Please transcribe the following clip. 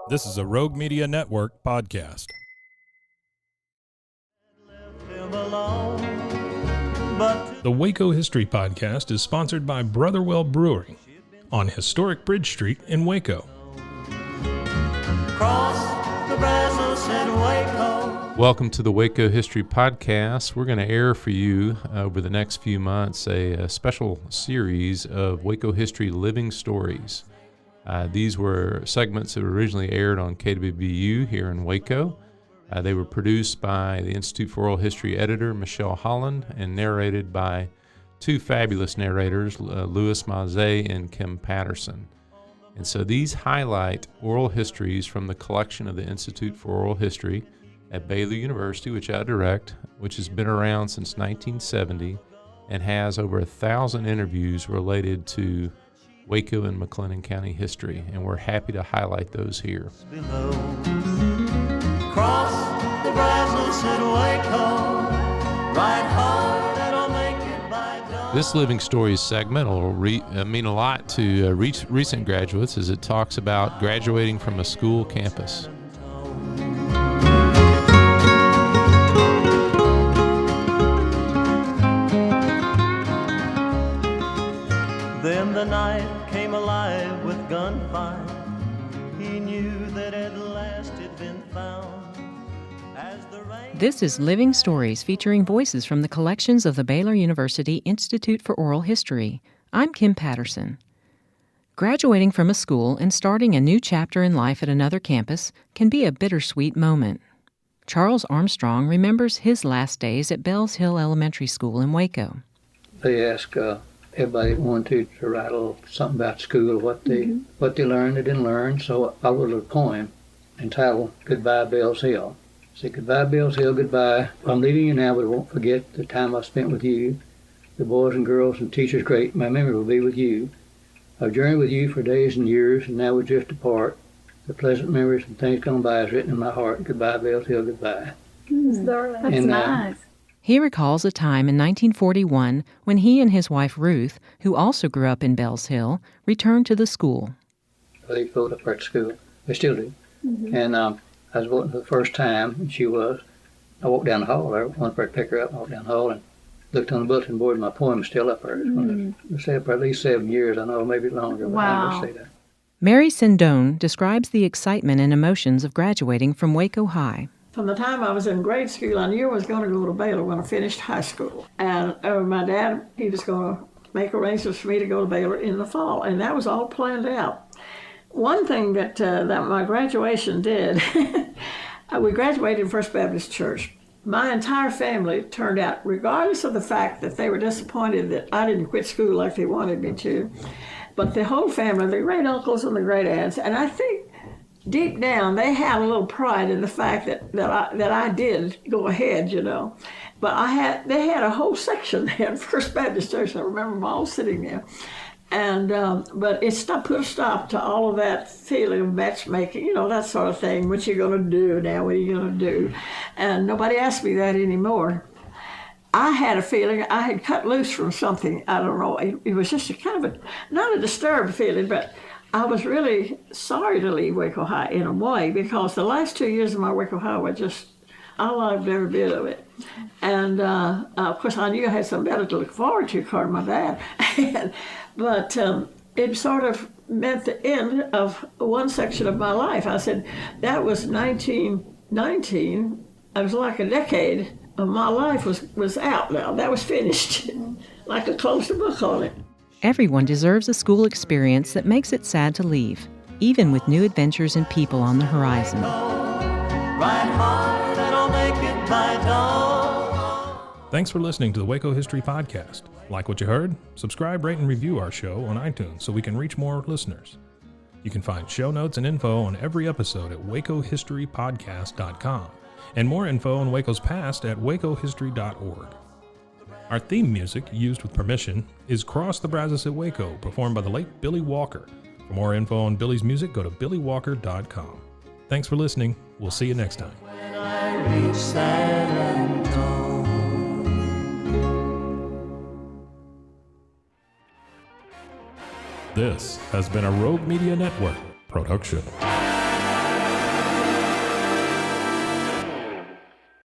This is a Rogue Media Network podcast. The Waco History Podcast is sponsored by Brotherwell Brewery on historic Bridge Street in Waco. Welcome to the Waco History Podcast. We're going to air for you over the next few months a special series of Waco History Living Stories. These were segments that were originally aired on KWBU here in Waco. They were produced by the Institute for Oral History editor, Michelle Holland, and narrated by two fabulous narrators, Louis Maze and Kim Patterson. And so these highlight oral histories from the collection of the Institute for Oral History at Baylor University, which I direct, which has been around since 1970 and has over 1,000 interviews related to Waco and McLennan County history, and we're happy to highlight those here. Cross the Brazos at Waco, ride hard and I'll make it by dawn. This Living Stories segment will mean a lot to recent graduates as it talks about graduating from a school campus. Then the night came alive with gunfire. He knew that at last it'd been found. As the rain... This is Living Stories featuring voices from the collections of the Baylor University Institute for Oral History. I'm Kim Patterson. Graduating from a school and starting a new chapter in life at another campus can be a bittersweet moment. Charles Armstrong remembers his last days at Bells Hill Elementary School in Waco. They ask everybody wanted to write a little something about school, what they learned, they didn't learn. So I wrote a little poem entitled "Goodbye, Bells Hill." Say, goodbye, Bells Hill, goodbye. I'm leaving you now, but I won't forget the time I spent with you. The boys and girls and teachers great, my memory will be with you. I've journeyed with you for days and years, and now we're just apart. The pleasant memories and things gone by is written in my heart. Goodbye, Bells Hill, goodbye. That's nice. He recalls a time in 1941 when he and his wife Ruth, who also grew up in Bells Hill, returned to the school. They voted up there at school. They still do. And I was voting for the first time, and she was. I walked down the hall. I went for to pick her up, walked down the hall, and looked on the bulletin board, and my poem is still up there. It's going to stay up for at least 7 years, I know, maybe longer, but I'm going to say that. Mary Sindone describes the excitement and emotions of graduating from Waco High. From the time I was in grade school, I knew I was going to go to Baylor when I finished high school. And my dad, he was going to make arrangements for me to go to Baylor in the fall, and that was all planned out. One thing that my graduation did, we graduated in First Baptist Church. My entire family turned out, regardless of the fact that they were disappointed that I didn't quit school like they wanted me to, but the whole family, the great uncles and the great aunts, and I think deep down, they had a little pride in the fact that I did go ahead, you know. But they had a whole section there in First Baptist Church. I remember them all sitting there. And but it put a stop to all of that feeling of matchmaking, you know, that sort of thing. What you going to do now? What are you going to do? And nobody asked me that anymore. I had a feeling I had cut loose from something. I don't know. It was just a kind of not a disturbed feeling, but I was really sorry to leave Waco High in a way, because the last 2 years of my Waco High were just, I loved every bit of it. And of course I knew I had something better to look forward to, according to my dad. But it sort of meant the end of one section of my life. I said, that was 1919. It was like a decade of my life was out now. That was finished. Like I closed the book on it. Everyone deserves a school experience that makes it sad to leave, even with new adventures and people on the horizon. Ride hard and I'll make it by dawn. Thanks for listening to the Waco History Podcast. Like what you heard? Subscribe, rate, and review our show on iTunes so we can reach more listeners. You can find show notes and info on every episode at wacohistorypodcast.com, and more info on Waco's past at wacohistory.org. Our theme music, used with permission, is Cross the Brazos at Waco, performed by the late Billy Walker. For more info on Billy's music, go to billywalker.com. Thanks for listening. We'll see you next time. When I reach San Antonio. This has been a Rogue Media Network production.